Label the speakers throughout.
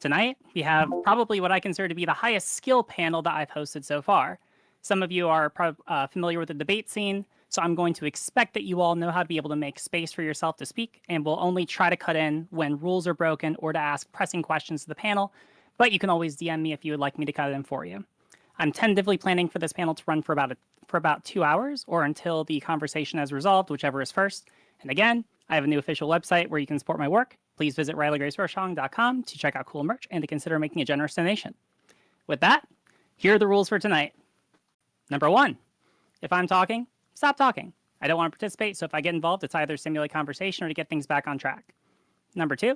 Speaker 1: Tonight, we have probably what I consider to be the highest skill panel that I've hosted so far. Some of you are familiar with the debate scene, so I'm going to expect that you all know how to be able to make space for yourself to speak, and will only try to cut in when rules are broken or to ask pressing questions to the panel, but you can always DM me if you would like me to cut it in for you. I'm tentatively planning for this panel to run for about 2 hours, or until the conversation has resolved, whichever is first. And again, I have a new official website where you can support my work. Please visit RileyGraceRochong.com to check out cool merch and to consider making a generous donation. With that, here are the rules for tonight. Number 1, if I'm talking, stop talking. I don't want to participate, so if I get involved, it's either stimulate conversation or to get things back on track. Number 2,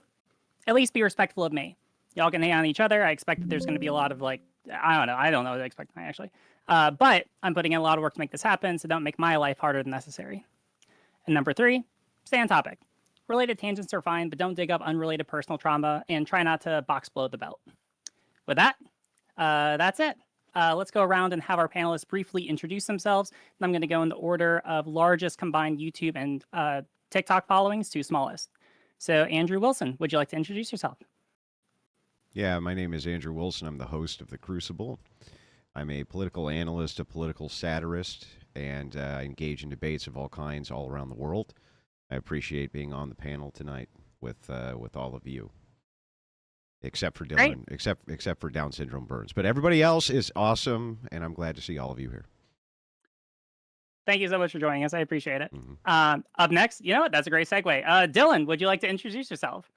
Speaker 1: at least be respectful of me. Y'all can hang on each other. I expect that there's going to be a lot of I don't know what I expect actually. But I'm putting in a lot of work to make this happen, so don't make my life harder than necessary. And number 3, stay on topic. Related tangents are fine, but don't dig up unrelated personal trauma, and try not to box below the belt. With that, that's it. Let's go around and have our panelists briefly introduce themselves. And I'm going to go in the order of largest combined YouTube and TikTok followings to smallest. So Andrew Wilson, would you like to introduce yourself?
Speaker 2: Yeah, my name is Andrew Wilson. I'm the host of The Crucible. I'm a political analyst, a political satirist, and I engage in debates of all kinds all around the world. I appreciate being on the panel tonight with all of you, except for Dylan, except for Down syndrome Burns. But everybody else is awesome, and I'm glad to see all of you here.
Speaker 1: Thank you so much for joining us. I appreciate it. Up next, you know what? That's a great segue. Dylan, would you like to introduce yourself?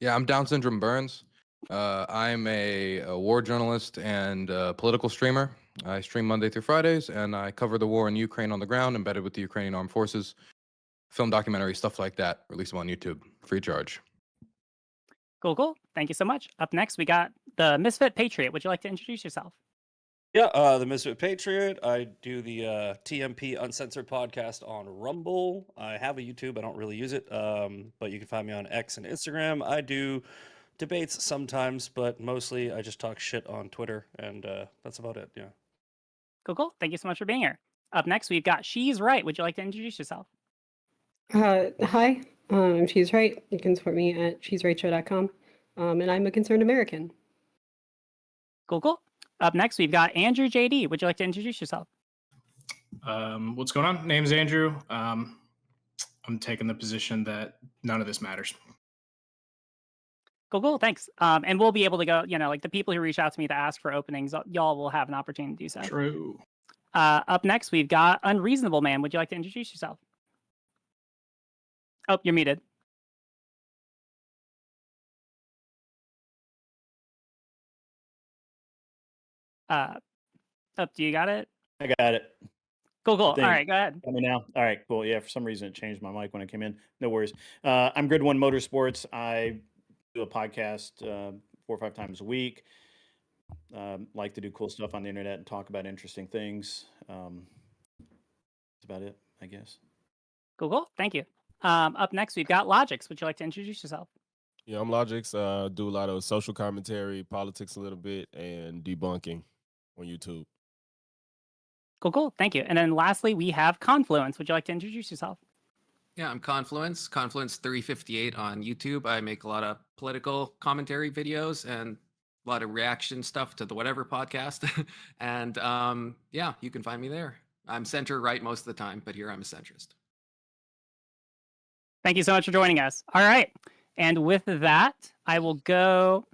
Speaker 3: Yeah, I'm Down syndrome Burns. I'm a war journalist and political streamer. I stream Monday through Fridays, and I cover the war in Ukraine on the ground, embedded with the Ukrainian armed forces. Film documentaries, stuff like that. Release them on YouTube, free charge.
Speaker 1: Cool. Thank you so much. Up next, we got the Misfit Patriot. Would you like to introduce yourself?
Speaker 4: Yeah, the Misfit Patriot. I do the TMP Uncensored podcast on Rumble. I have a YouTube. I don't really use it, but you can find me on X and Instagram. I do debates sometimes, but mostly I just talk shit on Twitter, and that's about it. Yeah.
Speaker 1: Cool. Thank you so much for being here. Up next, we've got She's Right. Would you like to introduce yourself?
Speaker 5: Hi, I'm She's Right. You can support me at she'srightshow.com. And I'm a concerned American.
Speaker 1: Cool. Up next, we've got Andrew JD. Would you like to introduce yourself?
Speaker 6: What's going on? Name's Andrew. I'm taking the position that none of this matters.
Speaker 1: Cool. Thanks. And we'll be able to go, like the people who reach out to me to ask for openings, y'all will have an opportunity to do so.
Speaker 6: True.
Speaker 1: Up next, we've got Unreasonable Man. Would you like to introduce yourself? Oh, you're muted. Do you got it?
Speaker 4: I got it.
Speaker 1: Cool. All right, go ahead.
Speaker 4: Tell me now. All right, cool. Yeah, for some reason it changed my mic when I came in. No worries. I'm Grid One Motorsports. I do a podcast 4 or 5 times a week. Like to do cool stuff on the internet and talk about interesting things. That's about it, I guess.
Speaker 1: Cool. Thank you. Up next, we've got Logix. Would you like to introduce yourself?
Speaker 7: Yeah, I'm Logix. Do a lot of social commentary, politics a little bit, and debunking on YouTube.
Speaker 1: Cool. Thank you. And then lastly, we have Confluence. Would you like to introduce yourself?
Speaker 8: Yeah, I'm Confluence 358 on YouTube. I make a lot of political commentary videos and a lot of reaction stuff to the Whatever podcast. And yeah, you can find me there. I'm center right most of the time, but here I'm a centrist.
Speaker 1: Thank you so much for joining us. All right. And with that, I will go.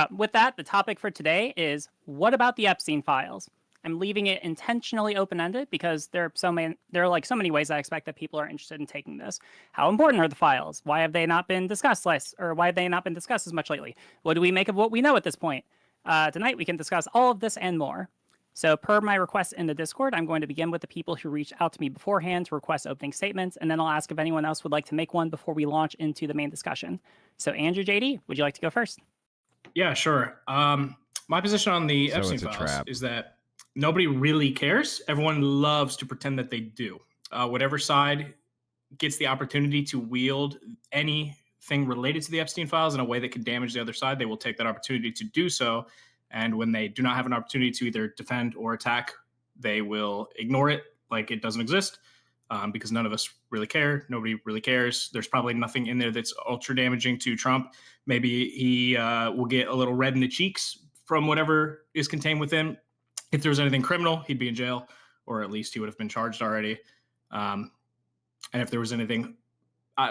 Speaker 1: With that, the topic for today is, what about the Epstein files? I'm leaving it intentionally open-ended because there are so many ways I expect that people are interested in taking this. How important are the files? Why have they not been discussed why have they not been discussed as much lately? What do we make of what we know at this point? Tonight we can discuss all of this and more. So per my request in the Discord, I'm going to begin with the people who reached out to me beforehand to request opening statements, and then I'll ask if anyone else would like to make one before we launch into the main discussion. So Andrew JD, would you like to go first?
Speaker 6: Yeah, sure. My position on the Epstein files is that nobody really cares. Everyone loves to pretend that they do. Whatever side gets the opportunity to wield anything related to the Epstein files in a way that could damage the other side, they will take that opportunity to do so. And when they do not have an opportunity to either defend or attack, they will ignore it like it doesn't exist. because none of us really care. Nobody really cares. There's probably nothing in there that's ultra damaging to Trump. Maybe he will get a little red in the cheeks from whatever is contained within. If there was anything criminal, he'd be in jail, or at least he would have been charged already. And if there was anything,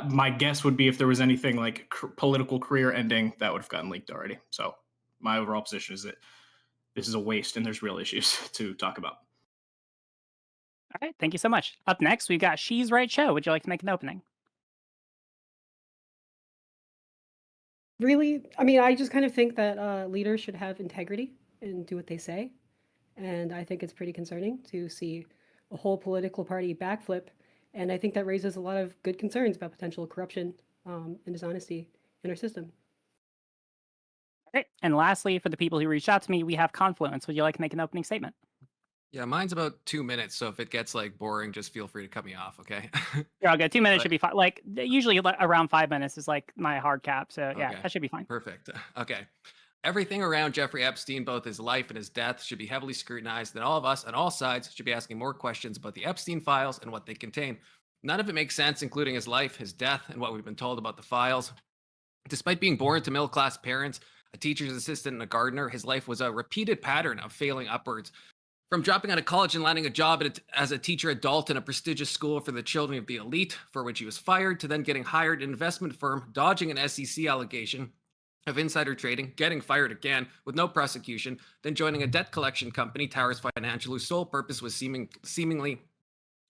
Speaker 6: my guess would be if there was anything like political career ending, that would have gotten leaked already. So my overall position is that this is a waste and there's real issues to talk about.
Speaker 1: All right, thank you so much. Up next, we've got She's Right Show. Would you like to make an opening?
Speaker 5: Really, I mean, I just kind of think that leaders should have integrity and do what they say. And I think it's pretty concerning to see a whole political party backflip. And I think that raises a lot of good concerns about potential corruption and dishonesty in our system.
Speaker 1: All right, and lastly, for the people who reached out to me, we have Confluence. Would you like to make an opening statement?
Speaker 8: Yeah, mine's about 2 minutes, so if it gets like boring, just feel free to cut me off, okay?
Speaker 1: Yeah, I'll go. 2 minutes
Speaker 8: But-
Speaker 1: should be fine. Like usually around 5 minutes is like my hard cap. So yeah,
Speaker 8: Okay.
Speaker 1: that should be fine.
Speaker 8: Perfect. Okay. Everything around Jeffrey Epstein, both his life and his death, should be heavily scrutinized, and all of us on all sides should be asking more questions about the Epstein files and what they contain. None of it makes sense, including his life, his death, and what we've been told about the files. Despite being born to middle-class parents, a teacher's assistant, and a gardener, his life was a repeated pattern of failing upwards. From dropping out of college and landing a job as a teacher adult in a prestigious school for the children of the elite, for which he was fired, to then getting hired at an investment firm, dodging an SEC allegation of insider trading, getting fired again with no prosecution, then joining a debt collection company, Towers Financial, whose sole purpose was seemingly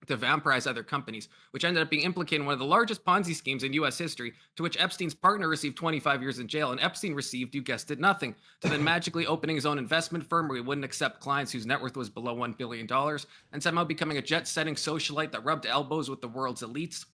Speaker 8: to vampirize other companies, which ended up being implicated in one of the largest Ponzi schemes in U.S. history, to which Epstein's partner received 25 years in jail, and Epstein received, you guessed it, nothing, to then magically opening his own investment firm where he wouldn't accept clients whose net worth was below $1 billion, and somehow becoming a jet-setting socialite that rubbed elbows with the world's elites,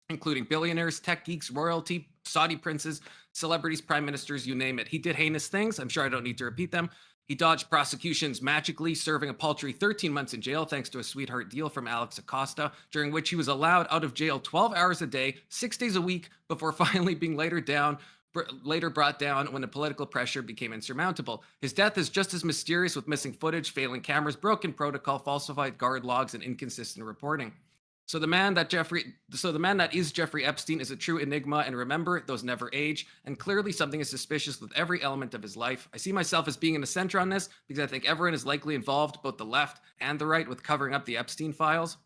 Speaker 8: including billionaires, tech geeks, royalty, Saudi princes, celebrities, prime ministers, you name it. He did heinous things. I'm sure I don't need to repeat them. He dodged prosecutions magically, serving a paltry 13 months in jail thanks to a sweetheart deal from Alex Acosta, during which he was allowed out of jail 12 hours a day, 6 days a week, before finally being later brought down when the political pressure became insurmountable. His death is just as mysterious, with missing footage, failing cameras, broken protocol, falsified guard logs, and inconsistent reporting. So the man that is Jeffrey Epstein is a true enigma, and remember, those never age, and clearly something is suspicious with every element of his life. I see myself as being in the center on this because I think everyone is likely involved, both the left and the right, with covering up the Epstein files.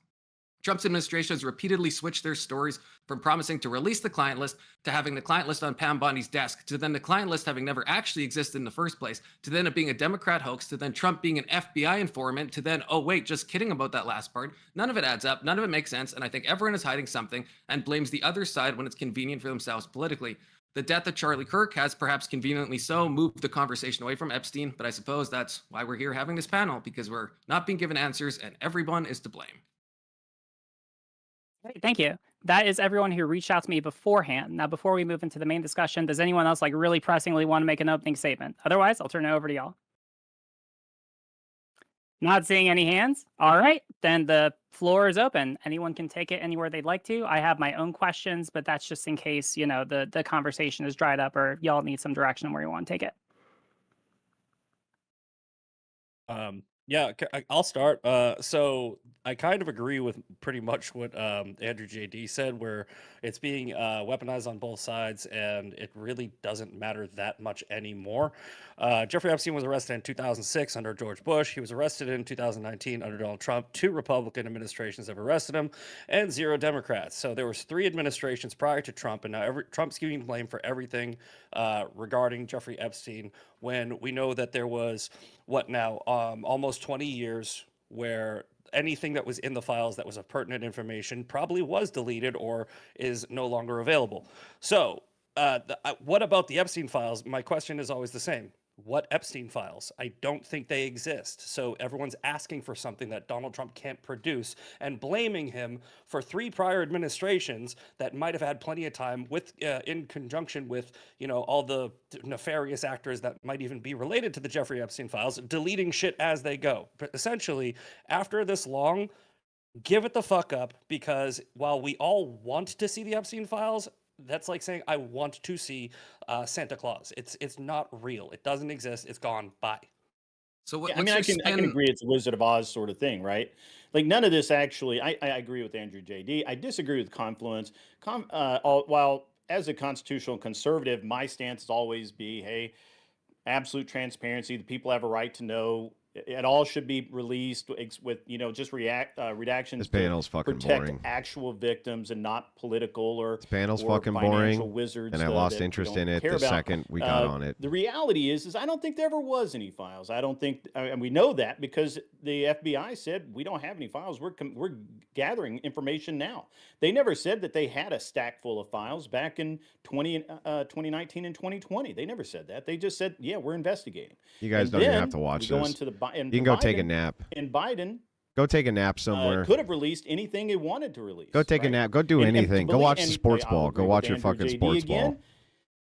Speaker 8: Trump's administration has repeatedly switched their stories from promising to release the client list to having the client list on Pam Bondi's desk, to then the client list having never actually existed in the first place, to then it being a Democrat hoax, to then Trump being an FBI informant, to then, oh wait, just kidding about that last part. None of it adds up. None of it makes sense. And I think everyone is hiding something and blames the other side when it's convenient for themselves politically. The death of Charlie Kirk has, perhaps conveniently so, moved the conversation away from Epstein, but I suppose that's why we're here having this panel, because we're not being given answers and everyone is to blame.
Speaker 1: Great, thank you. That is everyone who reached out to me beforehand. Now, before we move into the main discussion, does anyone else like really pressingly want to make an opening statement? Otherwise, I'll turn it over to y'all. Not seeing any hands. All right, then the floor is open. Anyone can take it anywhere they'd like to. I have my own questions, but that's just in case, you know, the conversation is dried up or y'all need some direction where you want to take it.
Speaker 4: Yeah, I'll start. So I kind of agree with pretty much what Andrew JD said, where it's being weaponized on both sides, and it really doesn't matter that much anymore. Jeffrey Epstein was arrested in 2006 under George Bush. He was arrested in 2019 under Donald Trump. 2 Republican administrations have arrested him, and 0 Democrats. So there was 3 administrations prior to Trump, and now Trump's giving blame for everything regarding Jeffrey Epstein, when we know that there was almost 20 years where anything that was in the files that was of pertinent information probably was deleted or is no longer available. So what about the Epstein files? My question is always the same. What Epstein files? I don't think they exist. So everyone's asking for something that Donald Trump can't produce and blaming him for 3 prior administrations that might have had plenty of time with, in conjunction with, you know, all the nefarious actors that might even be related to the Jeffrey Epstein files, deleting shit as they go. But essentially, after this long, give it the fuck up, because while we all want to see the Epstein files, that's like saying I want to see Santa Claus. It's not real. It doesn't exist. It's gone. Bye.
Speaker 8: So
Speaker 9: Yeah, I
Speaker 8: what's
Speaker 9: mean,
Speaker 8: your
Speaker 9: I can
Speaker 8: spin?
Speaker 9: agree it's a Wizard of Oz sort of thing, right? Like none of this actually. I agree with Andrew JD. I disagree with Confluence. While as a constitutional conservative, my stance has always be, hey, absolute transparency. The people have a right to know. It all should be released with just redactions
Speaker 2: This
Speaker 9: to
Speaker 2: panel's fucking
Speaker 9: protect
Speaker 2: boring.
Speaker 9: actual victims and not political or
Speaker 2: This panel's
Speaker 9: or
Speaker 2: fucking
Speaker 9: financial
Speaker 2: boring,
Speaker 9: wizards
Speaker 2: and I lost
Speaker 9: that we
Speaker 2: interest
Speaker 9: don't
Speaker 2: in it
Speaker 9: care
Speaker 2: the
Speaker 9: about.
Speaker 2: second we got on it.
Speaker 9: The reality is I don't think there ever was any files. I don't think, and we know that because the FBI said we don't have any files. We're gathering information now. They never said that they had a stack full of files back in 2019 and 2020. They never said that. They just said, yeah, we're investigating.
Speaker 2: You guys
Speaker 9: And
Speaker 2: don't even
Speaker 9: then
Speaker 2: have to watch
Speaker 9: we go
Speaker 2: this.
Speaker 9: into the
Speaker 2: You can go take a
Speaker 9: Biden-
Speaker 2: nap.
Speaker 9: And Biden
Speaker 2: Go take a nap somewhere.
Speaker 9: could have released anything he wanted to release.
Speaker 2: Go take a
Speaker 9: right?
Speaker 2: nap. Go do
Speaker 9: And
Speaker 2: anything. Go watch the sports
Speaker 9: I'll
Speaker 2: ball.
Speaker 9: agree
Speaker 2: Go
Speaker 9: with
Speaker 2: watch your
Speaker 9: Andrew
Speaker 2: fucking
Speaker 9: JD
Speaker 2: sports
Speaker 9: again.
Speaker 2: ball.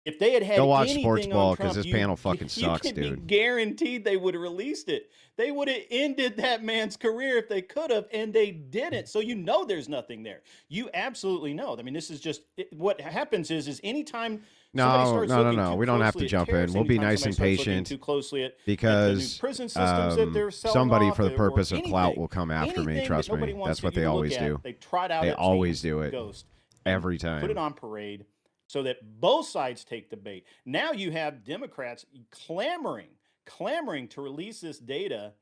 Speaker 9: If they had
Speaker 2: Go watch
Speaker 9: anything
Speaker 2: sports
Speaker 9: on
Speaker 2: ball, 'cause
Speaker 9: Trump,
Speaker 2: this panel fucking sucks,
Speaker 9: you can
Speaker 2: dude.
Speaker 9: be guaranteed they would have released it. They would have ended that man's career if they could have, and they didn't. So there's nothing there. You absolutely know. I mean, this is just what happens is anytime somebody starts looking too
Speaker 2: We don't have to
Speaker 9: closely at
Speaker 2: jump in.
Speaker 9: tariffs,
Speaker 2: We'll be
Speaker 9: anytime
Speaker 2: nice and
Speaker 9: somebody starts looking
Speaker 2: patient
Speaker 9: too closely at the new
Speaker 2: because
Speaker 9: prison systems that they're selling
Speaker 2: somebody
Speaker 9: off
Speaker 2: for the
Speaker 9: or
Speaker 2: purpose of clout
Speaker 9: anything-
Speaker 2: will come after me.
Speaker 9: anything
Speaker 2: Trust
Speaker 9: that nobody
Speaker 2: me.
Speaker 9: wants
Speaker 2: That's what
Speaker 9: you
Speaker 2: they
Speaker 9: to look
Speaker 2: always
Speaker 9: at,
Speaker 2: do.
Speaker 9: They trot out
Speaker 2: They
Speaker 9: Epstein's
Speaker 2: always do it.
Speaker 9: ghost
Speaker 2: Every
Speaker 9: and
Speaker 2: time.
Speaker 9: put it on parade so that both sides take the bait. Now you have Democrats clamoring to release this data,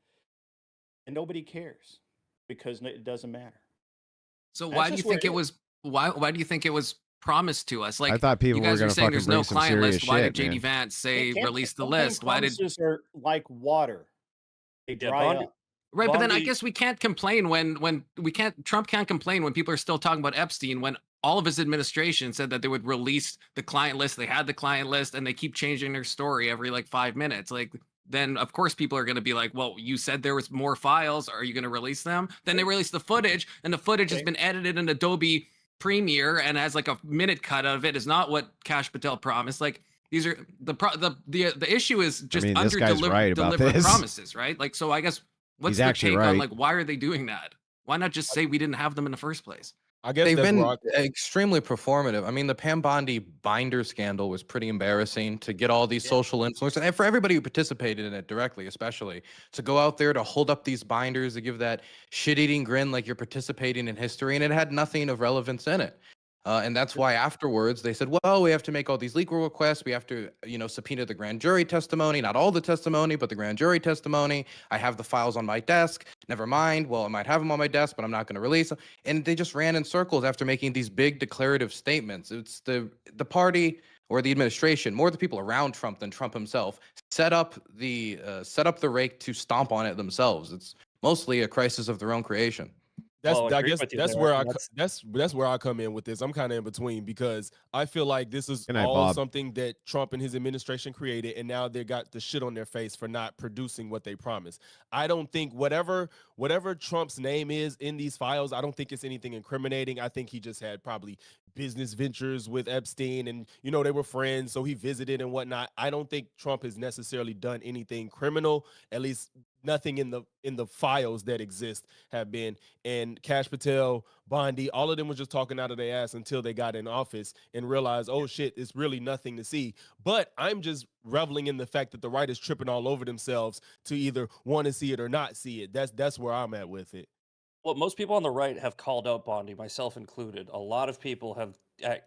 Speaker 9: and nobody cares because it doesn't matter.
Speaker 8: So
Speaker 9: That's
Speaker 8: why do you
Speaker 9: just
Speaker 8: think
Speaker 9: where
Speaker 8: it was? Why do you think it was promised to us? Like
Speaker 2: I thought people
Speaker 8: you
Speaker 2: were
Speaker 8: guys are
Speaker 2: gonna
Speaker 8: saying,
Speaker 2: fucking
Speaker 8: there's
Speaker 2: bring
Speaker 8: no
Speaker 2: some
Speaker 8: client
Speaker 2: serious
Speaker 8: list. Why
Speaker 2: shit,
Speaker 8: did JD
Speaker 2: man.
Speaker 8: Vance say release the
Speaker 9: Campaign
Speaker 8: list? Why did?
Speaker 9: promises are like water. They dry up.
Speaker 8: Right, but then I
Speaker 4: Bondi-
Speaker 8: guess we can't complain when we can't. Trump can't complain when people are still talking about Epstein when all of his administration said that they would release the client list. They had the client list, and they keep changing their story every like 5 minutes. Like then of course people are going to be like, well, you said there was more files. Are you going to release them? Then they release the footage, and the footage has been edited in Adobe Premiere and has like a minute cut of it. Is not what Kash Patel promised. Like these are the issue is just
Speaker 2: mean, this
Speaker 8: under
Speaker 2: guy's right about
Speaker 8: delivered
Speaker 2: this.
Speaker 8: promises, right? Like so I guess. What's
Speaker 2: He's
Speaker 8: the
Speaker 2: actually
Speaker 8: take
Speaker 2: right.
Speaker 8: on like why are they doing that? Why not just say we didn't have them in the first place?
Speaker 7: I guess
Speaker 3: They've
Speaker 7: that's
Speaker 3: been
Speaker 7: where
Speaker 3: extremely performative. I mean, the Pam Bondi binder scandal was pretty embarrassing to get all these social influencers and for everybody who participated in it directly, especially to go out there to hold up these binders to give that shit-eating grin like you're participating in history, and it had nothing of relevance in it. And that's why afterwards they said, well, we have to make all these legal requests. We have to, subpoena the grand jury testimony, not all the testimony, but the grand jury testimony. I have the files on my desk. Never mind. Well, I might have them on my desk, but I'm not going to release them. And they just ran in circles after making these big declarative statements. It's the party or the administration, more the people around Trump than Trump himself, set up the rake to stomp on it themselves. It's mostly a crisis of their own creation.
Speaker 7: That's
Speaker 4: Well, I
Speaker 7: I
Speaker 4: agree
Speaker 7: guess
Speaker 4: with you
Speaker 7: that's
Speaker 4: there,
Speaker 7: where
Speaker 4: and
Speaker 7: that's where I come in with this. I'm kind of in between because I feel like this is
Speaker 2: Good night,
Speaker 7: all
Speaker 2: Bob.
Speaker 7: something that Trump and his administration created, and now they got the shit on their face for not producing what they promised. I don't think whatever Trump's name is in these files, I don't think it's anything incriminating. I think he just had probably business ventures with Epstein, and they were friends, so he visited and whatnot. I don't think Trump has necessarily done anything criminal, at least nothing in the files that exist have been. And Kash Patel, Bondi, all of them was just talking out of their ass until they got in office and realized, oh shit, it's really nothing to see. But I'm just reveling in the fact that the right is tripping all over themselves to either want to see it or not see it. That's where I'm at with it.
Speaker 4: Well, most people on the right have called out Bondi, myself included. A lot of people have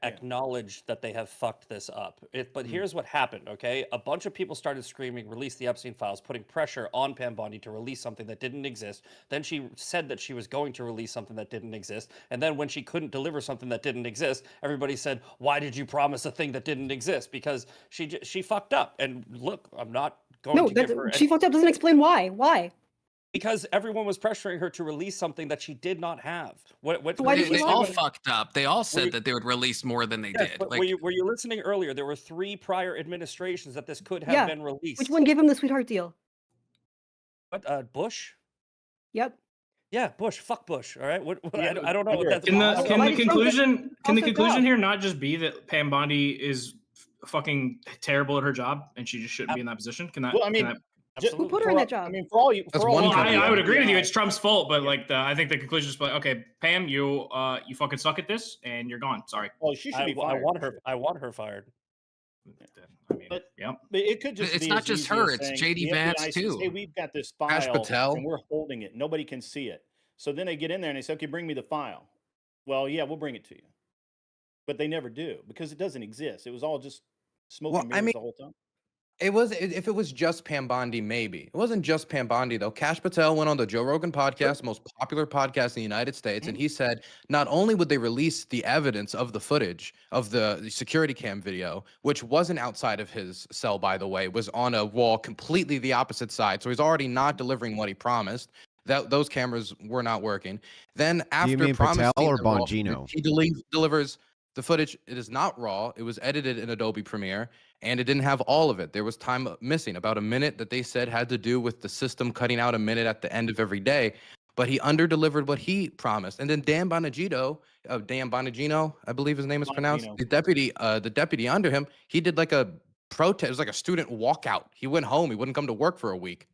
Speaker 4: acknowledged that they have fucked this up. But here's what happened, okay? A bunch of people started screaming, release the Epstein files, putting pressure on Pam Bondi to release something that didn't exist. Then she said that she was going to release something that didn't exist. And then when she couldn't deliver something that didn't exist, everybody said, why did you promise a thing that didn't exist? Because she fucked up. And look, I'm not going to give her...
Speaker 5: She fucked up doesn't explain why. Why?
Speaker 4: Because everyone was pressuring her to release something that she did not have.
Speaker 5: Why did
Speaker 8: They
Speaker 5: she
Speaker 8: all
Speaker 5: lie?
Speaker 8: fucked up. They all said that they would release more than they
Speaker 4: Yes,
Speaker 8: did.
Speaker 4: but
Speaker 8: Like,
Speaker 4: were you listening earlier? There were 3 prior administrations that this could have been released.
Speaker 5: Which one gave him the sweetheart deal?
Speaker 4: What? Bush?
Speaker 5: Yep.
Speaker 4: Yeah, Bush. Fuck Bush. All right.
Speaker 9: Yeah,
Speaker 4: I don't know what that's
Speaker 6: Can the
Speaker 4: about.
Speaker 6: can
Speaker 5: Why
Speaker 6: the
Speaker 5: did Trump get
Speaker 6: conclusion
Speaker 5: also
Speaker 6: here not just be that Pam Bondi is fucking terrible at her job and she just shouldn't be in that position? Can that?
Speaker 9: Well, I mean,
Speaker 6: can that-
Speaker 5: Who put her in that job?
Speaker 9: I mean, for all you,
Speaker 3: That's
Speaker 9: for all
Speaker 3: one
Speaker 9: you
Speaker 6: Well,
Speaker 3: kind
Speaker 9: know,
Speaker 6: I would agree with you.
Speaker 9: yeah.
Speaker 6: It's Trump's fault, but I think the conclusion is like, okay, Pam, you fucking suck at this, and you're gone. Sorry.
Speaker 9: Well, she should be
Speaker 4: I
Speaker 9: fired.
Speaker 4: want her. I want her fired.
Speaker 6: I mean,
Speaker 9: But
Speaker 6: yep.
Speaker 9: it could just
Speaker 8: It's
Speaker 9: be
Speaker 8: not
Speaker 9: as
Speaker 8: just
Speaker 9: easy
Speaker 8: her,
Speaker 9: as
Speaker 8: it's
Speaker 9: saying
Speaker 8: JD
Speaker 9: the
Speaker 8: Vance
Speaker 9: FBI says, hey,
Speaker 8: too.
Speaker 9: we've got this
Speaker 3: Ash
Speaker 9: file
Speaker 3: Patel.
Speaker 9: and we're holding it. Nobody can see it. So then they get in there and they say, okay, bring me the file. Well, yeah, we'll bring it to you. But they never do because it doesn't exist. It was all just smoke and mirrors the whole time.
Speaker 3: If it was just Pam Bondi, maybe. It wasn't just Pam Bondi, though. Cash Patel went on the Joe Rogan podcast, most popular podcast in the United States, and he said not only would they release the evidence of the footage of the security cam video, which wasn't outside of his cell, by the way, was on a wall completely the opposite side. So he's already not delivering what he promised. That those cameras were not working. Then after
Speaker 2: you mean
Speaker 3: promising
Speaker 2: Patel or
Speaker 3: the raw
Speaker 2: Bongino?
Speaker 3: footage, he delivers the footage. It is not raw. It was edited in Adobe Premiere, and it didn't have all of it. There was time missing, about a minute that they said had to do with the system cutting out a minute at the end of every day. But he underdelivered what he promised. And then Dan Bonagino, I believe his name is pronounced, the deputy under him, he did like a protest. It was like a student walkout. He went home. He wouldn't come to work for a week.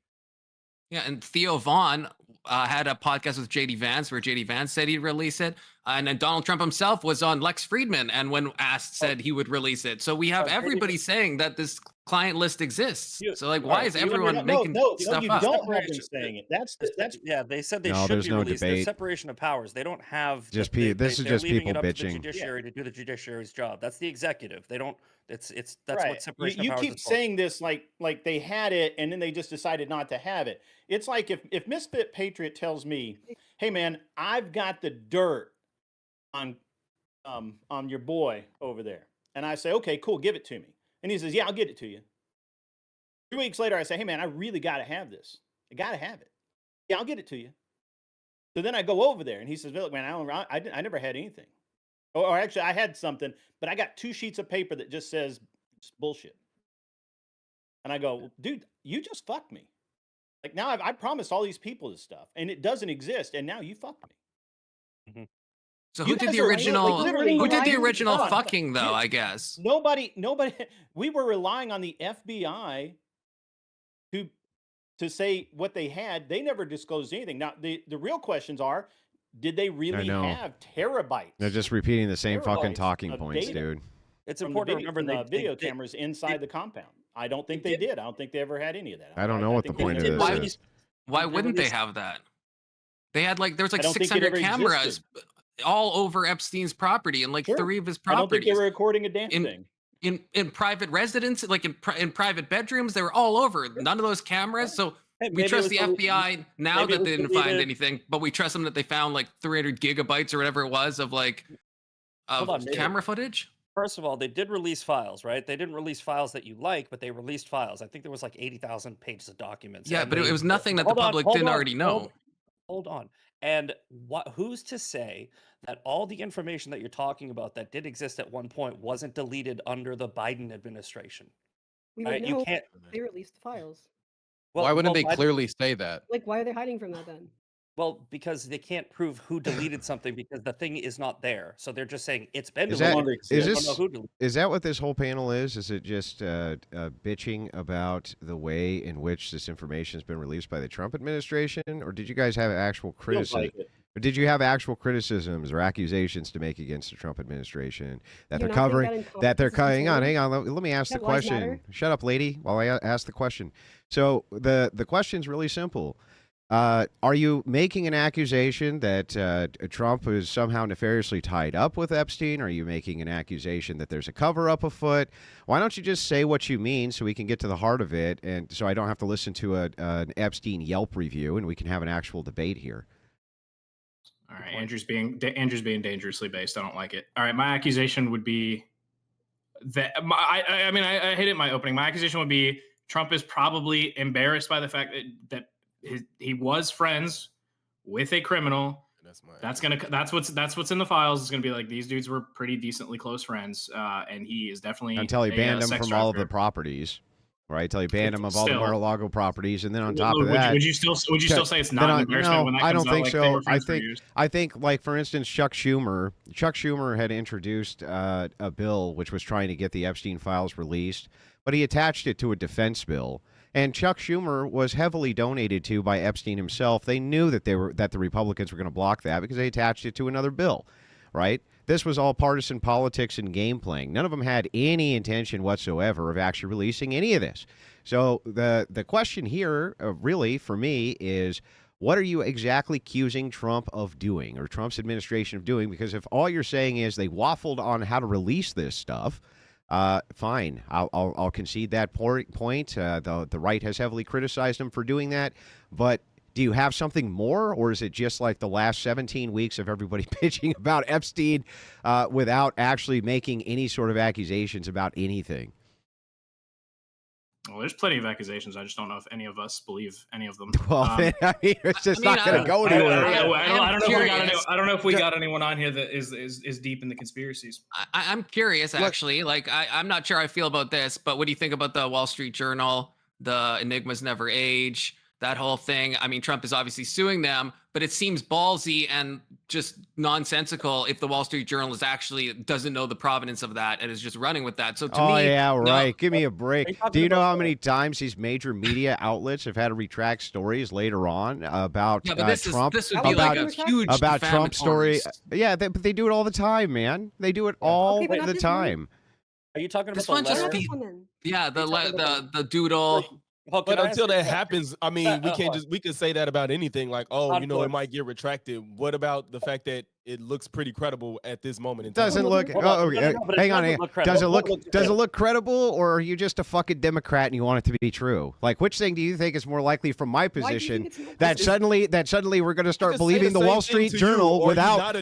Speaker 8: Yeah, and Theo Vaughn had a podcast with JD Vance where JD Vance said he'd release it. And then Donald Trump himself was on Lex Friedman and when asked said he would release it. So we have everybody saying that this client list exists. So like, why is everyone making stuff
Speaker 9: you
Speaker 8: up?
Speaker 9: don't have them saying it. That's
Speaker 4: yeah. They said they
Speaker 2: No,
Speaker 4: should
Speaker 2: there's
Speaker 4: be
Speaker 2: no
Speaker 4: released. There's
Speaker 2: debate.
Speaker 4: separation of powers. They don't have
Speaker 2: Just
Speaker 4: they're
Speaker 2: just
Speaker 4: leaving
Speaker 2: people
Speaker 4: it up to the
Speaker 2: bitching.
Speaker 4: judiciary to do the judiciary's job. That's the executive. They don't. That's
Speaker 9: right.
Speaker 4: what separation
Speaker 9: You
Speaker 4: of powers
Speaker 9: keep
Speaker 4: is for.
Speaker 9: saying this like they had it and then they just decided not to have it. It's like if Misfit Patriot tells me, "Hey man, I've got the dirt on your boy over there," and I say, "Okay, cool, give it to me," and he says, "Yeah, I'll get it to you." 3 weeks later, I say, "Hey man, I really got to have this. I got to have it." "Yeah, I'll get it to you." So then I go over there and he says, "Look, man, I never had anything. Or actually, I had something, but I got 2 sheets of paper that just says bullshit." And I go, "Dude, you just fucked me. Like now I promised all these people this stuff and it doesn't exist. And now you fucked me."
Speaker 8: So
Speaker 9: You
Speaker 8: who did
Speaker 9: guys
Speaker 8: the
Speaker 9: are
Speaker 8: original?
Speaker 9: literally
Speaker 8: Who did the
Speaker 9: relying-
Speaker 8: original
Speaker 9: hold on.
Speaker 8: fucking though? I guess.
Speaker 9: Nobody. We were relying on the FBI to say what they had. They never disclosed anything. Now the real questions are, did they really have terabytes?
Speaker 2: They're just repeating the same fucking
Speaker 9: Terabytes
Speaker 2: talking
Speaker 9: of
Speaker 2: points,
Speaker 9: data
Speaker 2: dude.
Speaker 4: It's
Speaker 9: from
Speaker 4: important
Speaker 9: the
Speaker 4: to
Speaker 9: video,
Speaker 4: remember
Speaker 9: from the video cameras inside the compound. I don't think they did. I don't think they ever had any of that.
Speaker 2: I don't know what the
Speaker 9: think they
Speaker 2: point of
Speaker 9: did
Speaker 2: this
Speaker 9: release-
Speaker 2: is.
Speaker 8: Why wouldn't they have that? They had like there was like
Speaker 9: I don't think it
Speaker 8: 600
Speaker 9: ever
Speaker 8: cameras
Speaker 9: existed.
Speaker 8: all over Epstein's property and like
Speaker 9: Sure.
Speaker 8: 3 of his
Speaker 9: I don't think
Speaker 8: properties.
Speaker 9: they were recording a damn thing.
Speaker 8: In private residence, like in private bedrooms, they were all over. None of those cameras. So
Speaker 4: Hey,
Speaker 8: we
Speaker 4: maybe
Speaker 8: trust
Speaker 4: it
Speaker 8: the
Speaker 4: was
Speaker 8: FBI now
Speaker 4: maybe it
Speaker 8: that
Speaker 4: was
Speaker 8: they didn't find
Speaker 4: deleted.
Speaker 8: anything, but we trust them that they found like 300 gigabytes or whatever it was of like
Speaker 4: Hold on, maybe-
Speaker 8: camera footage.
Speaker 4: First of all, they did release files, right? They didn't release files that you like, but they released files. I think there was like 80,000 pages of documents.
Speaker 8: Yeah,
Speaker 4: and
Speaker 8: but
Speaker 4: they-
Speaker 8: it was nothing that the
Speaker 4: Hold on,
Speaker 8: public
Speaker 4: hold
Speaker 8: didn't
Speaker 4: on,
Speaker 8: already know.
Speaker 4: Hold on. And who's to say that all the information that you're talking about that did exist at one point wasn't deleted under the Biden administration?
Speaker 5: We
Speaker 4: Right?
Speaker 5: would
Speaker 4: You
Speaker 5: know
Speaker 4: can't.
Speaker 5: they released the files.
Speaker 3: Why wouldn't they
Speaker 4: Biden-
Speaker 3: clearly say that?
Speaker 5: Like, why are they hiding from that then?
Speaker 4: Well, because they can't prove who deleted something because the thing is not there. So they're just saying it's been
Speaker 2: Is
Speaker 4: deleted.
Speaker 2: that,
Speaker 4: They
Speaker 2: is
Speaker 4: don't
Speaker 2: this
Speaker 4: know who deleted it.
Speaker 2: is that what this whole panel is? Is it just bitching about the way in which this information has been released by the Trump administration, or did you guys have actual
Speaker 9: Feels
Speaker 2: criticism?
Speaker 9: like it.
Speaker 2: Or did you have actual criticisms or accusations to make against the Trump administration that
Speaker 5: You're
Speaker 2: they're
Speaker 5: not saying
Speaker 2: covering?
Speaker 5: that
Speaker 2: That they're
Speaker 5: incompetence is
Speaker 2: hang on.
Speaker 5: concerning?
Speaker 2: Let me ask the
Speaker 5: That lives
Speaker 2: question.
Speaker 5: matter?
Speaker 2: Shut up, lady, while I ask the question. So the question's really simple. Are you making an accusation that Trump is somehow nefariously tied up with Epstein? Are you making an accusation that there's a cover-up afoot? Why don't you just say what you mean so we can get to the heart of it, and so I don't have to listen to an Epstein Yelp review, and we can have an actual debate here?
Speaker 6: All right, Andrew's being dangerously based. I don't like it. All right, my accusation would be that I hit it in my opening. My accusation would be Trump is probably embarrassed by the fact that he was friends with a criminal. That's what's in the files. It's gonna be like these dudes were pretty decently close friends, and he is definitely
Speaker 2: Until he banned them
Speaker 6: sex
Speaker 2: from all of the
Speaker 6: trafficker.
Speaker 2: properties, right? Until he banned them of all the
Speaker 6: Still-
Speaker 2: Mar-a-Lago properties, and then on top of
Speaker 6: Would
Speaker 2: that,
Speaker 6: you still say it's not an embarrassment when that
Speaker 2: I
Speaker 6: comes
Speaker 2: don't
Speaker 6: out?
Speaker 2: think
Speaker 6: Like, they
Speaker 2: so.
Speaker 6: were friends for years?
Speaker 2: I think, like for instance, Chuck Schumer had introduced a bill which was trying to get the Epstein files released, but he attached it to a defense bill. And Chuck Schumer was heavily donated to by Epstein himself. They knew that the Republicans were going to block that because they attached it to another bill, right? this was all partisan politics and game playing. None of them had any intention whatsoever of actually releasing any of this. So the question here, really, for me, is what are you exactly accusing Trump of doing, or Trump's administration of doing? Because if all you're saying is they waffled on how to release this stuff, fine, I'll concede that point. The right has heavily criticized them for doing that, but do you have something more, or is it just like the last 17 weeks of everybody bitching about Epstein without actually making any sort of accusations about anything?
Speaker 6: Well, there's plenty of accusations. I just don't know if any of us believe any of them.
Speaker 2: Well, I mean, it's just not going to go anywhere.
Speaker 6: I don't know if we got anyone on here that is deep in the conspiracies.
Speaker 8: I'm curious, actually. Like, I'm not sure how I feel about this, but what do you think about the Wall Street Journal, the Enigmas Never Age, that whole thing? I mean, Trump is obviously suing them, but it seems ballsy and just nonsensical if the Wall Street Journal is actually doesn't know the provenance of that and is just running with that. So to me,
Speaker 2: yeah, right.
Speaker 8: No.
Speaker 2: Give me a break. Do you know how many times these major media outlets have had to retract stories later on about Trump?
Speaker 8: This would be like a huge
Speaker 2: about Trump's story. Yeah, but they do it all the time, man. They do it all the time.
Speaker 4: Are you talking about
Speaker 8: this one? Just the doodle.
Speaker 7: But until that happens, I mean, we can say that about anything. Like, oh, you know, it might get retracted. What about the fact that it looks pretty credible at this moment in time?
Speaker 2: Doesn't look. Hang on. Does it look credible, or are you just a fucking Democrat and you want it to be true? Like, which thing do you think is more likely, from my position, that suddenly we're going to start believing the Wall Street Journal without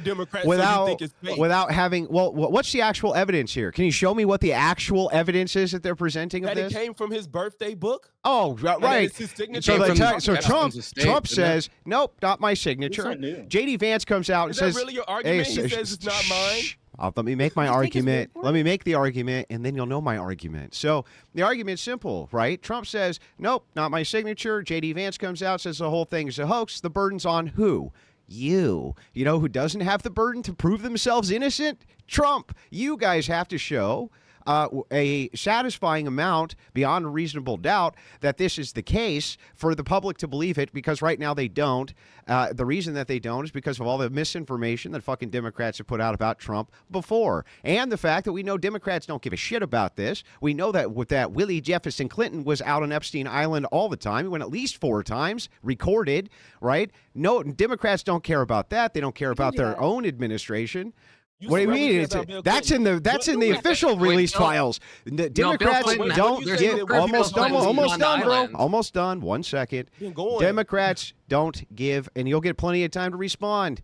Speaker 2: having? Well, what's the actual evidence here? Can you show me what the actual evidence is that they're presenting of this?
Speaker 7: That it came from his birthday book.
Speaker 2: Oh, right. So Trump says, nope, not my signature. JD Vance comes out and says,
Speaker 7: really your argument? He says it's not mine.
Speaker 2: Let me make my argument. Let me make the argument, and then you'll know my argument. So the argument's simple, right? Trump says, nope, not my signature. JD Vance comes out, says the whole thing is a hoax. The burden's on who? You. You know who doesn't have the burden to prove themselves innocent? Trump. You guys have to show a satisfying amount beyond a reasonable doubt that this is the case for the public to believe it, because right now they don't. The reason that they don't is because of all the misinformation that fucking Democrats have put out about Trump before. And the fact that we know Democrats don't give a shit about this. We know that with that Willie Jefferson Clinton was out on Epstein Island all the time. He went at least 4 times, recorded, right? No, Democrats don't care about that. They don't care about their own administration. What do you mean? That's in the official release files. The Democrats don't give. Almost done, bro. Almost done. 1 second. Democrats don't give, and you'll get plenty of time to respond.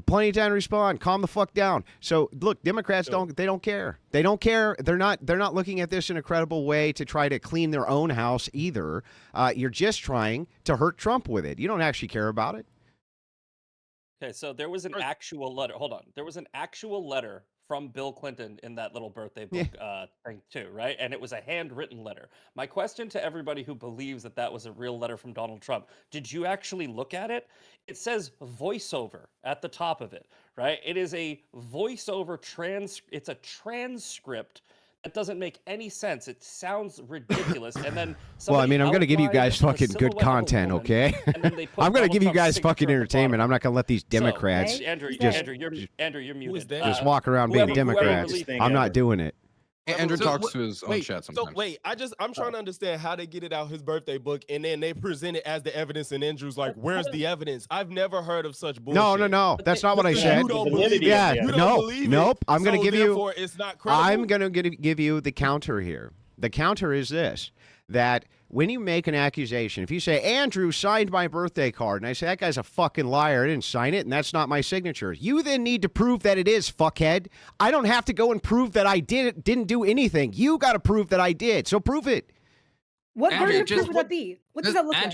Speaker 2: Plenty of time to respond. Calm the fuck down. So look, Democrats don't care. They don't care. They're not looking at this in a credible way to try to clean their own house either. You're just trying to hurt Trump with it. You don't actually care about it.
Speaker 4: Okay, so there was an actual letter. Hold on. There was an actual letter from Bill Clinton in that little birthday book thing too, right? And it was a handwritten letter. My question to everybody who believes that that was a real letter from Donald Trump, did you actually look at it? It says voiceover at the top of it, right? It is a voiceover it's a transcript. It doesn't make any sense. It sounds ridiculous. And then,
Speaker 2: well, I mean, I'm going to give you guys fucking good content, okay? I'm going to give you guys fucking entertainment. I'm not going to let these Democrats
Speaker 4: Andrew, you're muted.
Speaker 2: Just walk around being Democrats. I'm not doing it.
Speaker 3: Andrew talks to his own chat sometimes.
Speaker 7: So wait, I'm trying to understand how they get it out his birthday book, and then they present it as the evidence, and Andrew's like, "Where's the evidence? I've never heard of such bullshit."
Speaker 2: No, that's not what I said.
Speaker 7: You don't believe it.
Speaker 2: Yeah,
Speaker 7: You don't believe
Speaker 2: nope.
Speaker 7: It.
Speaker 2: I'm going to give you.
Speaker 7: It's not credible.
Speaker 2: I'm going to give you the counter here. The counter is this: that when you make an accusation, if you say, Andrew signed my birthday card, and I say, that guy's a fucking liar, I didn't sign it, and that's not my signature, you then need to prove that it is, fuckhead. I don't have to go and prove that I didn't do anything. You got to prove that I did, so prove it.
Speaker 5: What burden of proof would that be? What does that look like?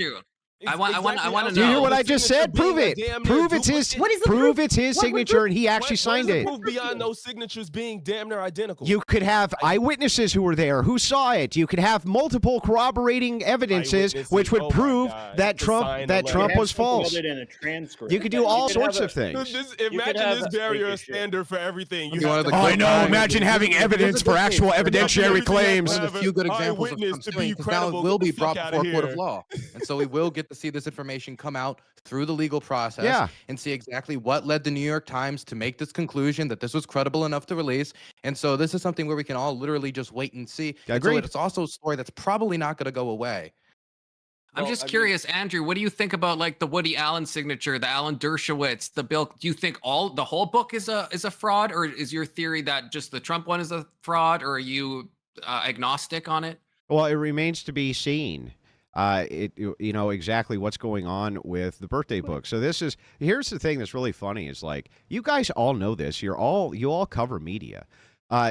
Speaker 8: I want to know.
Speaker 2: Do you hear what I just said? Prove it. Prove it's his. Prove it's his signature, and he actually signed it.
Speaker 7: Proof beyond those signatures being damn near identical.
Speaker 2: You could have eyewitnesses who were there, who saw it. You could have multiple corroborating evidences, which would prove that Trump was false. You could do all sorts of things.
Speaker 7: Imagine this barrier standard for everything.
Speaker 2: I know. Imagine having evidence for actual evidentiary claims.
Speaker 3: One of the few good examples of Trump's doing, because now it will be brought before a court of law. And so we will get to see this information come out through the legal process and see exactly what led the New York Times to make this conclusion that this was credible enough to release. And so this is something where we can all literally just wait and see.
Speaker 2: Agreed.
Speaker 3: So it's also a story that's probably not going to go away.
Speaker 8: I'm just curious, Andrew, what do you think about like the Woody Allen signature, the Alan Dershowitz, the bill? Do you think the whole book is a fraud, or is your theory that just the Trump one is a fraud, or are you agnostic on it?
Speaker 2: Well, it remains to be seen. Exactly what's going on with the birthday book. So here's the thing that's really funny is like you guys all know this. You all cover media.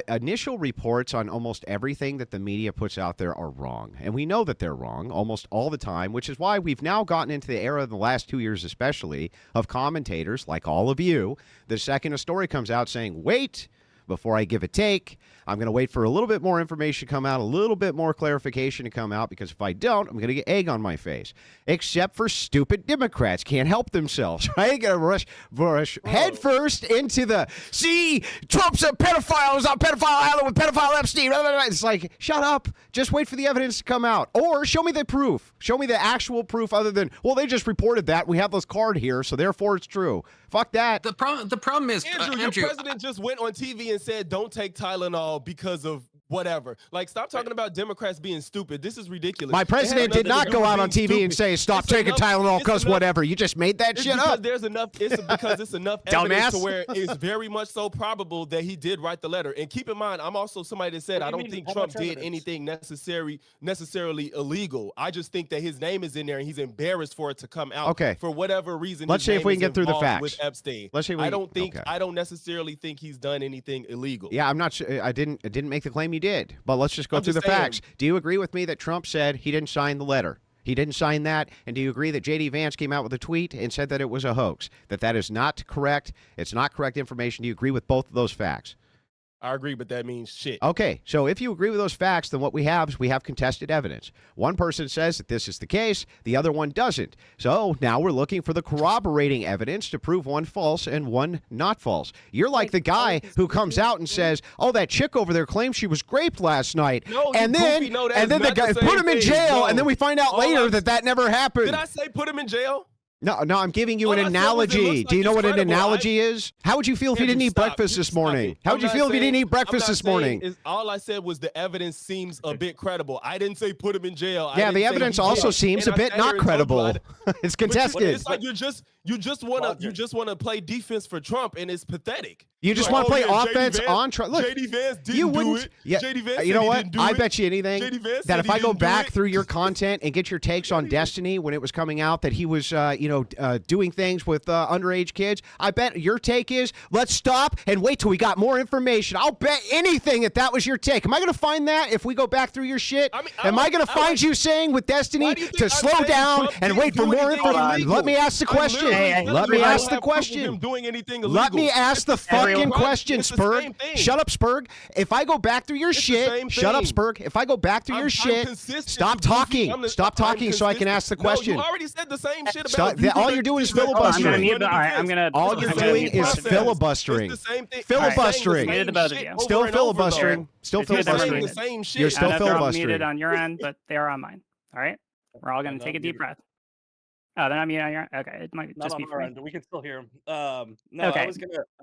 Speaker 2: Initial reports on almost everything that the media puts out there are wrong. And we know that they're wrong almost all the time, which is why we've now gotten into the era of the last 2 years especially of commentators like all of you. The second a story comes out saying, wait, before I give a take, I'm going to wait for a little bit more information to come out, a little bit more clarification to come out, because if I don't, I'm going to get egg on my face. Except for stupid Democrats. Can't help themselves, right? Going to rush head first into the, see, Trump's a pedophile, is on pedophile island with pedophile Epstein. It's like, shut up. Just wait for the evidence to come out. Or show me the proof. Show me the actual proof other than, well, they just reported that. We have this card here, so therefore it's true. Fuck that.
Speaker 8: The problem is,
Speaker 7: Andrew, your president just went on TV and said, don't take Tylenol because of whatever. Like, stop talking about Democrats being stupid. This is ridiculous.
Speaker 2: My president did not go out on TV and say, stop taking Tylenol because whatever. You just made that shit up.
Speaker 7: There's enough, because it's enough evidence to where it's very much so probable that he did write the letter. And keep in mind, I'm also somebody that said, I don't think Trump did anything necessarily illegal. I just think that his name is in there and he's embarrassed for it to come out.
Speaker 2: Okay.
Speaker 7: For whatever reason.
Speaker 2: Let's see if we can get through the facts.
Speaker 7: With Epstein.
Speaker 2: Let's see.
Speaker 7: I don't necessarily think he's done anything illegal.
Speaker 2: Yeah, I'm not sure. I didn't make the claim you did, but let's just go through the facts. Do you agree with me that Trump said he didn't sign the letter? He didn't sign that. And do you agree that J.D. Vance came out with a tweet and said that it was a hoax? That is not correct. It's not correct information. Do you agree with both of those facts?
Speaker 7: I agree, but that means shit.
Speaker 2: Okay, so if you agree with those facts, then what we have is we have contested evidence. One person says that this is the case, the other one doesn't. So now we're looking for the corroborating evidence to prove one false and one not false. You're like the guy who comes out and says, oh, that chick over there claimed she was raped last night.
Speaker 7: No,
Speaker 2: and then the guy put him in jail, and then we find out later that never happened.
Speaker 7: Did I say put him in jail?
Speaker 2: No, I'm giving you an analogy. Do you know what an analogy is? How would you feel if you didn't eat breakfast this morning? How would you feel if you didn't eat breakfast this morning?
Speaker 7: All I said was the evidence seems a bit credible. I didn't say put him in jail.
Speaker 2: Yeah, the evidence also seems a bit not credible. It's contested.
Speaker 7: It's like you just want to play defense for Trump, and it's pathetic.
Speaker 2: You just want to play offense on Trump. Look,
Speaker 7: J.D. Vance didn't do it.
Speaker 2: Yeah,
Speaker 7: J.D. Vance
Speaker 2: you know what? I
Speaker 7: it.
Speaker 2: bet you anything that if I go back through your content and get your takes on Destiny when it was coming out that he was, doing things with underage kids, I bet your take is let's stop and wait till we got more information. I'll bet anything that was your take. Am I going to find that if we go back through your shit? Am I going to find you saying with Destiny to slow down and wait for more information? Let me ask the question. Let me ask the question. Let me ask the fucking question, Spurg. Shut up, Spurg. If I go back through your shit, shut up, Spurg. If I go back through your shit, stop talking. Stop talking so I can ask the question.
Speaker 7: You already said the same shit about
Speaker 2: all you're doing is filibustering. All you're doing is filibustering. Filibustering. Still filibustering. Still filibustering. You're still filibustering.
Speaker 1: Muted on your end, but they are on mine. All right, we're all gonna take a deep breath. Oh, they're not muted on your. Okay, it might just be
Speaker 4: our end. We can still hear them. No, okay.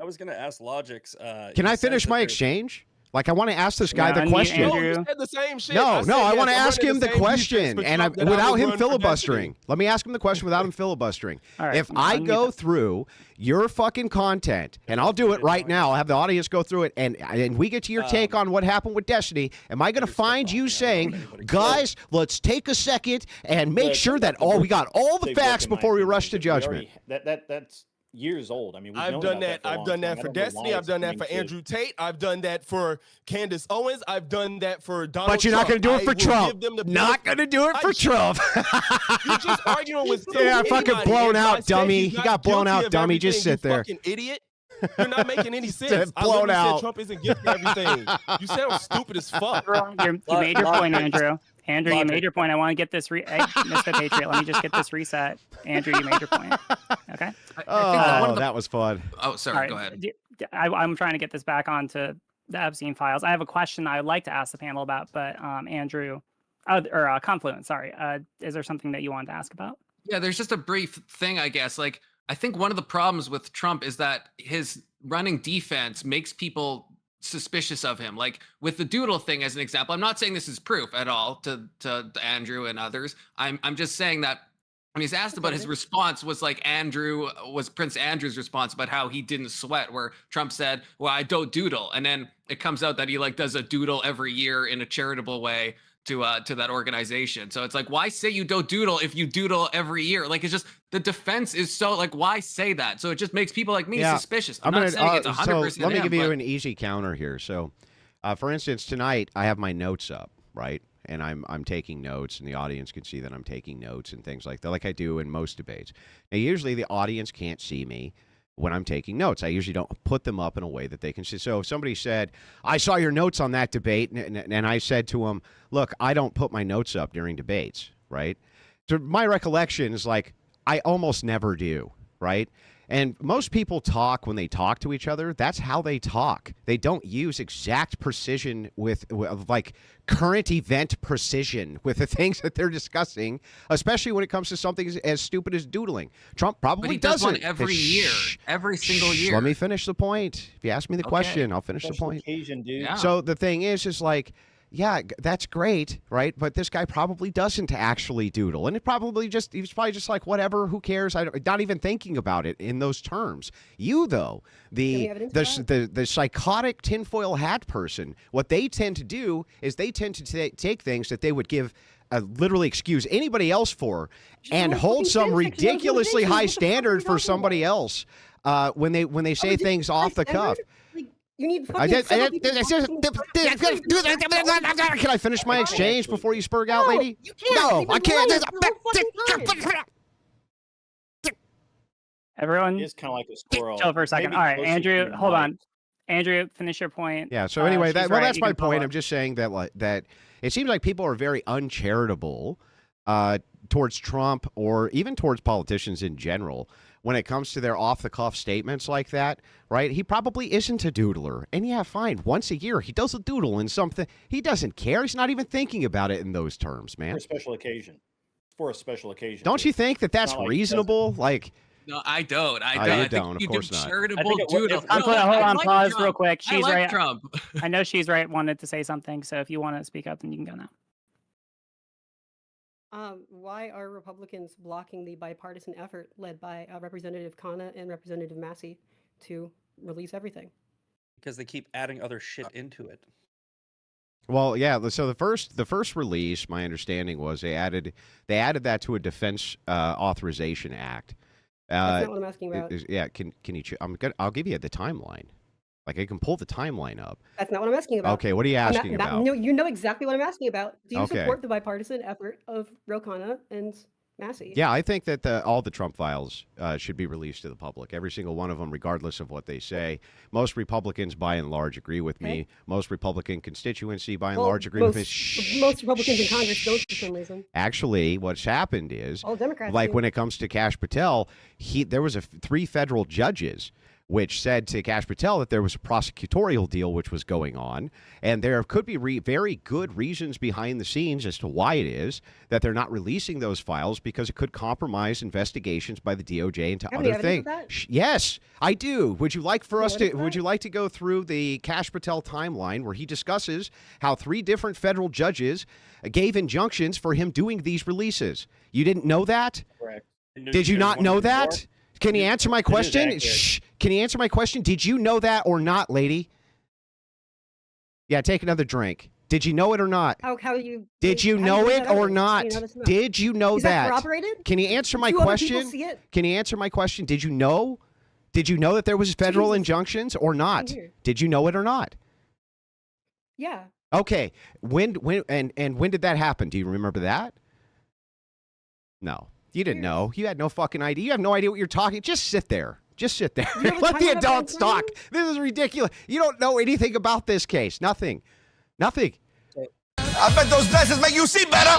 Speaker 4: I was gonna ask Logic's.
Speaker 2: Can I finish my exchange? Like, I want to ask this guy the question.
Speaker 7: No, you said the same shit.
Speaker 2: No, I want to ask him the question, and without him filibustering. Let me ask him the question without him filibustering.
Speaker 1: Right,
Speaker 2: if I go through your fucking content, and I'll do it right now, I'll have the audience go through it, and we get to your take on what happened with Destiny, am I going to find you saying, guys, let's take a second and make sure that we got all the facts before we rush to judgment?
Speaker 9: That's years old. I mean,
Speaker 7: I've done that. I've done that for Destiny. I've done that for Andrew Tate. I've done that for Candace Owens. I've done that for Donald Trump.
Speaker 2: But you're not going to do it for Trump. Not going to do it for Trump.
Speaker 7: You're just arguing with
Speaker 2: fucking blown out, dummy. He got blown out, dummy. Just sit there.
Speaker 7: Fucking idiot. You're not making any sense.
Speaker 2: Blown out.
Speaker 7: Said Trump isn't guilty of everything. You sound stupid as fuck.
Speaker 1: You made your point, Andrew. Andrew, you made your point. I want to get this Mr. Patriot. Let me just get this reset. Andrew, you made your point. Okay.
Speaker 2: That was fun.
Speaker 8: Oh, sorry.
Speaker 1: Right.
Speaker 8: Go ahead.
Speaker 1: I'm trying to get this back onto the Epstein files. I have a question I would like to ask the panel about, but Andrew, Confluence. Sorry. Is there something that you wanted to ask about?
Speaker 8: Yeah, there's just a brief thing, I guess. Like, I think one of the problems with Trump is that his running defense makes people suspicious of him. Like with the doodle thing as an example, I'm not saying this is proof at all to Andrew and others. I'm just saying that when he's asked about his response was like Prince Andrew's response about how he didn't sweat, where Trump said, well, I don't doodle. And then it comes out that he like does a doodle every year in a charitable way to that organization. So it's like, why say you don't doodle if you doodle every year? Like, it's just, the defense is so like, why say that? So it just makes people like me suspicious. I'm not saying it's 100%.
Speaker 2: So let me give you an easy counter here. So for instance, tonight I have my notes up, right? And I'm taking notes, and the audience can see that I'm taking notes and things like that, like I do in most debates. Now, usually the audience can't see me when I'm taking notes. I usually don't put them up in a way that they can see. So if somebody said, I saw your notes on that debate, and I said to them, look, I don't put my notes up during debates, right? So my recollection is like, I almost never do, right? And most people talk when they talk to each other. That's how they talk. They don't use exact precision with like current event precision with the things that they're discussing, especially when it comes to something as stupid as doodling. Trump probably
Speaker 8: does
Speaker 2: doesn't.
Speaker 8: One every year, every single year.
Speaker 2: Let me finish the point. If you ask me the question, I'll finish the point.
Speaker 9: Occasion, dude.
Speaker 8: Yeah.
Speaker 2: So the thing is like, yeah, that's great, right? But this guy probably doesn't actually doodle, and he's probably just like, whatever, who cares? Not even thinking about it in those terms. You though, the psychotic tinfoil hat person, what they tend to do is they tend to take things that they would give literally excuse anybody else for, and hold some ridiculously high standard for somebody else when they say things off the cuff.
Speaker 5: You need
Speaker 2: Can I finish my exchange before you spurg out, lady?
Speaker 5: You can't.
Speaker 2: No, I can't.
Speaker 1: Everyone,
Speaker 9: It's kind of like a squirrel.
Speaker 1: chill for a second.
Speaker 9: Maybe
Speaker 1: All right,
Speaker 9: closer to
Speaker 1: Andrew,
Speaker 9: your
Speaker 1: hold
Speaker 9: mic.
Speaker 1: on. Andrew, finish your point.
Speaker 2: Yeah. So anyway,
Speaker 1: she's right.
Speaker 2: that's
Speaker 1: You
Speaker 2: my
Speaker 1: can follow
Speaker 2: point.
Speaker 1: up.
Speaker 2: I'm just saying that it seems like people are very uncharitable towards Trump, or even towards politicians in general, when it comes to their off-the-cuff statements like that, right? He probably isn't a doodler. And yeah, fine, once a year he does a doodle in something. He doesn't care. He's not even thinking about it in those terms, man.
Speaker 9: For a special occasion. For a special occasion.
Speaker 2: Don't you think that that's
Speaker 9: Not like
Speaker 2: reasonable? Like,
Speaker 8: No, I don't. I
Speaker 2: you
Speaker 8: don't.
Speaker 2: don't,
Speaker 8: Think
Speaker 2: of
Speaker 8: you
Speaker 2: course
Speaker 8: do
Speaker 2: not.
Speaker 8: charitable
Speaker 4: I think
Speaker 8: doodle.
Speaker 1: Hold on,
Speaker 8: like
Speaker 1: pause
Speaker 8: Trump.
Speaker 1: real quick.
Speaker 8: I
Speaker 1: She's
Speaker 8: like
Speaker 1: right.
Speaker 8: Trump.
Speaker 1: I know she's right. Wanted to say something. So if you want to speak up, then you can go now.
Speaker 5: Why are Republicans blocking the bipartisan effort led by Representative Khanna and Representative Massey to release everything?
Speaker 4: Because they keep adding other shit into it.
Speaker 2: well, yeah. So the first release, my understanding was they added that to a Defense Authorization Act.
Speaker 5: That's not what I'm asking about.
Speaker 2: Can you? I'll give you the timeline. Like I can pull the timeline up.
Speaker 5: That's not what I'm asking about.
Speaker 2: Okay, what are you asking about?
Speaker 5: No, you know exactly what I'm asking about. Do you
Speaker 2: Okay.
Speaker 5: support the bipartisan effort of Ro Khanna and Massey?
Speaker 2: Yeah, I think that all the Trump files should be released to the public. Every single one of them, regardless of what they say. Most Republicans, by and large, agree with me. Most Republican constituency, by and large, agree with me.
Speaker 5: Most Republicans in Congress don't for some reason.
Speaker 2: Actually, what's happened is,
Speaker 5: All Democrats
Speaker 2: like
Speaker 5: do.
Speaker 2: when it comes to Kash Patel, there was 3 federal judges which said to Kash Patel that there was a prosecutorial deal which was going on, and there could be very good reasons behind the scenes as to why it is that they're not releasing those files, because it could compromise investigations by the DOJ into
Speaker 5: Have any
Speaker 2: other
Speaker 5: evidence
Speaker 2: things.
Speaker 5: of that?
Speaker 2: Yes, I do. Would you like for us
Speaker 5: What
Speaker 2: to?
Speaker 5: is
Speaker 2: Would
Speaker 5: that?
Speaker 2: you like to go through the Kash Patel timeline where he discusses how 3 different federal judges gave injunctions for him doing these releases? You didn't know that?
Speaker 9: Correct.
Speaker 2: Did you not know that? Can you answer my question?
Speaker 9: accurate.
Speaker 2: Shh. Can you answer my question? Did you know that or not, lady? Yeah, take another drink. Did you know it or not?
Speaker 5: How you?
Speaker 2: Did you
Speaker 5: how
Speaker 2: know
Speaker 5: bring
Speaker 2: it
Speaker 5: that
Speaker 2: or
Speaker 5: evidence?
Speaker 2: not?
Speaker 5: How do you know this amount?
Speaker 2: Did you know
Speaker 5: Is that
Speaker 2: that?
Speaker 5: corroborated?
Speaker 2: Can you answer my
Speaker 5: Do other people
Speaker 2: question?
Speaker 5: see it?
Speaker 2: Can you answer my question? Did you know? Did you know that there was federal
Speaker 5: Jesus.
Speaker 2: injunctions or not?
Speaker 5: here.
Speaker 2: Did you know it or not?
Speaker 5: Yeah.
Speaker 2: Okay. When did that happen? Do you remember that? No. You didn't know. You had no fucking idea. You have no idea what you're talking. Just sit there. Just sit there.
Speaker 5: You know what
Speaker 2: Let the
Speaker 5: time
Speaker 2: adults
Speaker 5: I'm
Speaker 2: talk. This is ridiculous. You don't know anything about this case. Nothing. Nothing.
Speaker 10: I bet those glasses make you see better.